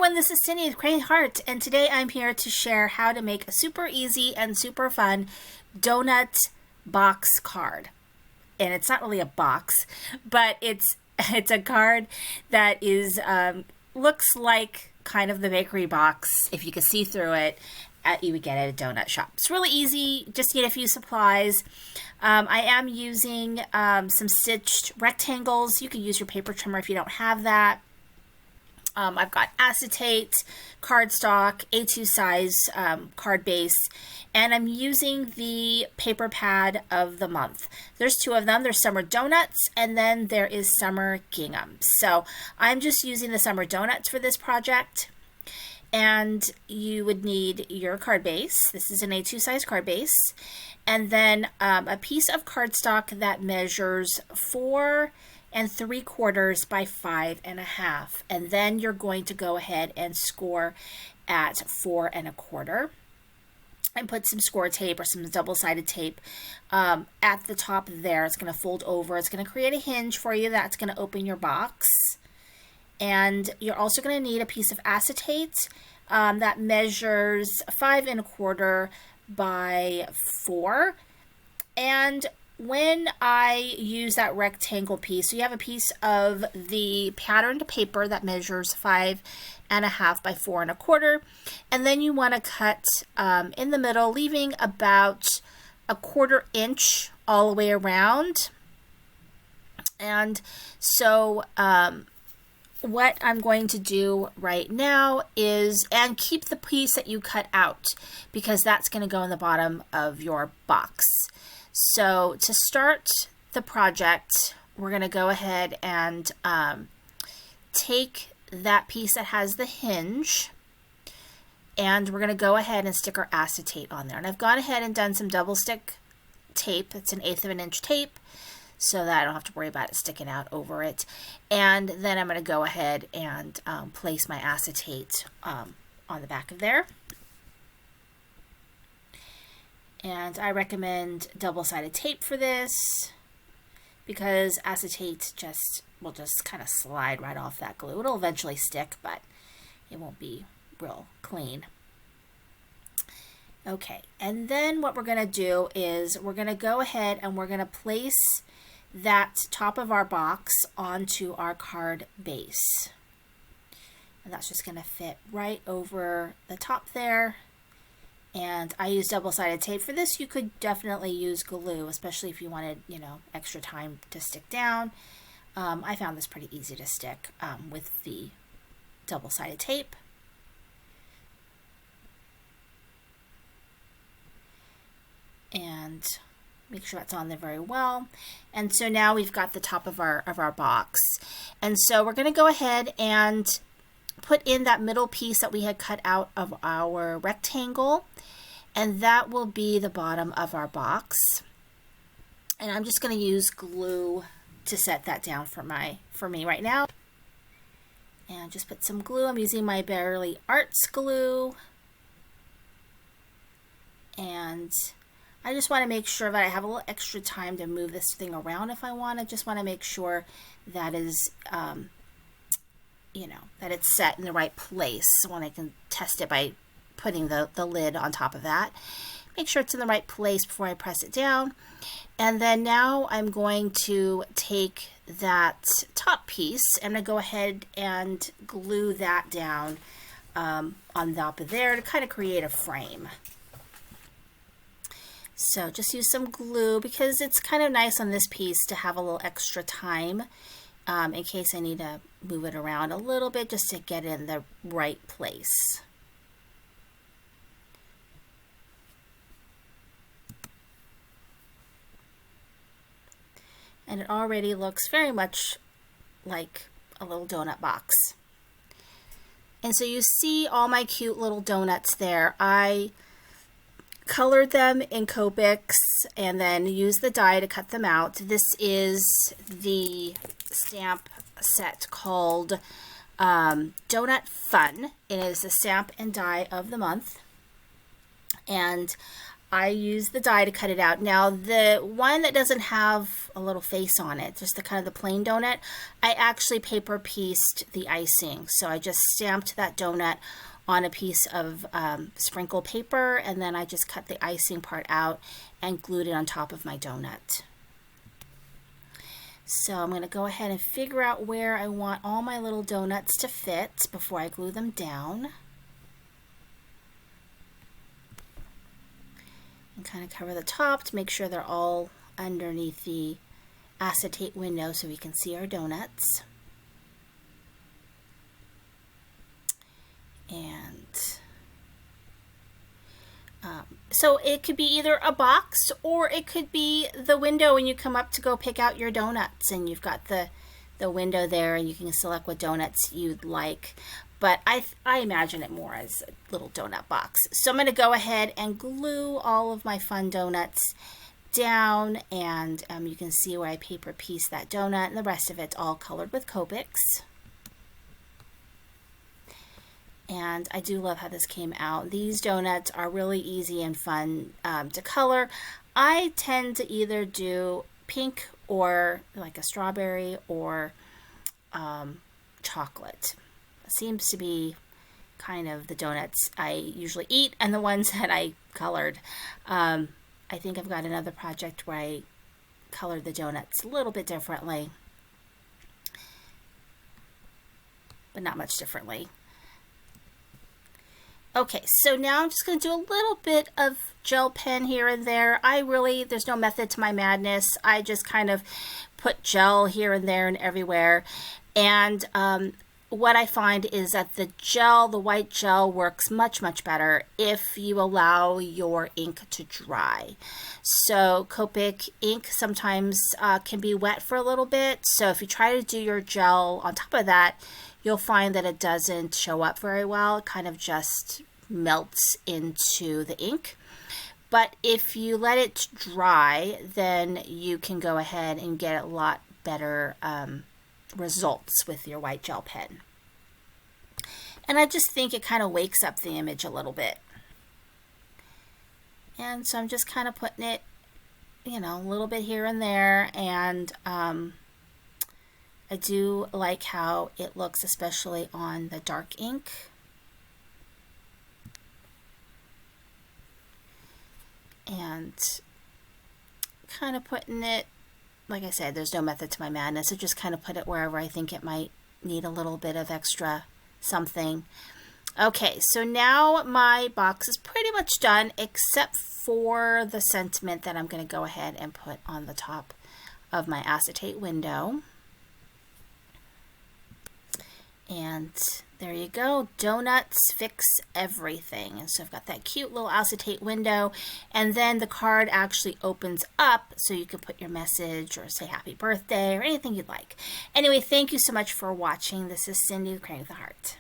everyone, this is Cindy with Crane Heart, and today I'm here to share how to make a super easy and super fun donut box card. And it's not really a box, but it's a card that is looks like kind of the bakery box. If you could see through it, you would get at a donut shop. It's really easy, just get a few supplies. I am using some stitched rectangles. You can use your paper trimmer if you don't have that. I've got acetate, cardstock, A2 size card base, and I'm using the paper pad of the month. There's two of them. There's Summer Donuts, and then there is Summer Gingham. So I'm just using the Summer Donuts for this project. And you would need your card base. This is an A2 size card base. And then a piece of cardstock that measures 4 3/4 by 5 1/2, and then you're going to go ahead and score at 4 1/4 and put some score tape or some double-sided tape at the top there. It's going to fold over. It's going to create a hinge for you that's going to open your box. And you're also going to need a piece of acetate that measures 5 1/4 by 4. And when I use that rectangle piece, so you have a piece of the patterned paper that measures 5 1/2 by 4 1/4, and then you want to cut in the middle, leaving about 1/4 inch all the way around. And so what I'm going to do right now is, and keep the piece that you cut out, because that's going to go in the bottom of your box. So to start the project, we're going to go ahead and take that piece that has the hinge, and we're going to go ahead and stick our acetate on there. And I've gone ahead and done some double stick tape. It's 1/8 of an inch tape, so that I don't have to worry about it sticking out over it. And then I'm going to go ahead and place my acetate on the back of there. And I recommend double-sided tape for this, because acetate will just kind of slide right off that glue. It'll eventually stick, but it won't be real clean. Okay, and then what we're going to do is we're going to go ahead and we're going to place that top of our box onto our card base. And that's just going to fit right over the top there. And I use double-sided tape for this. You could definitely use glue, especially if you wanted, extra time to stick down. I found this pretty easy to stick with the double-sided tape. And make sure that's on there very well. And so now we've got the top of our box. And so we're going to go ahead and put in that middle piece that we had cut out of our rectangle, and that will be the bottom of our box. And I'm just going to use glue to set that down for me right now. And just put some glue. I'm using my Beverly Arts glue, and I just want to make sure that I have a little extra time to move this thing around if I want. I just want to make sure that is that it's set in the right place when I can test it by putting the lid on top of that. Make sure it's in the right place before I press it down. And then now I'm going to take that top piece. I'm going to go ahead and glue that down on the top of there to kind of create a frame. So just use some glue, because it's kind of nice on this piece to have a little extra time in case I need to move it around a little bit just to get it in the right place. And it already looks very much like a little donut box. And so you see all my cute little donuts there. I colored them in Copics and then used the die to cut them out. This is the stamp set called Donut Fun. It is the stamp and die of the month. And I use the die to cut it out. Now, the one that doesn't have a little face on it, just the kind of the plain donut, I actually paper pieced the icing. So I just stamped that donut on a piece of sprinkle paper, and then I just cut the icing part out and glued it on top of my donut. So I'm going to go ahead and figure out where I want all my little donuts to fit before I glue them down. And kind of cover the top to make sure they're all underneath the acetate window so we can see our donuts. And so it could be either a box or it could be the window when you come up to go pick out your donuts, and you've got the window there and you can select what donuts you'd like. But I imagine it more as a little donut box. So I'm going to go ahead and glue all of my fun donuts down, and you can see where I paper pieced that donut, and the rest of it's all colored with Copics. And I do love how this came out. These donuts are really easy and fun to color. I tend to either do pink or like a strawberry or chocolate. Seems to be kind of the donuts I usually eat and the ones that I colored. I think I've got another project where I colored the donuts a little bit differently, but not much differently. Okay, so now I'm just going to do a little bit of gel pen here and there. There's no method to my madness. I just kind of put gel here and there and everywhere. And what I find is that the white gel works much, much better if you allow your ink to dry. So Copic ink sometimes can be wet for a little bit. So if you try to do your gel on top of that, you'll find that it doesn't show up very well. It kind of just melts into the ink. But if you let it dry, then you can go ahead and get a lot better results with your white gel pen. And I just think it kind of wakes up the image a little bit. And so I'm just kind of putting it, a little bit here and there. And I do like how it looks, especially on the dark ink. And kind of putting it, like I said, there's no method to my madness. So just kind of put it wherever I think it might need a little bit of extra something. Okay, so now my box is pretty much done except for the sentiment that I'm going to go ahead and put on the top of my acetate window. And there you go. Donuts fix everything. And so I've got that cute little acetate window, and then the card actually opens up so you can put your message or say happy birthday or anything you'd like. Anyway, thank you so much for watching. This is Cindy with Creating with a Heart.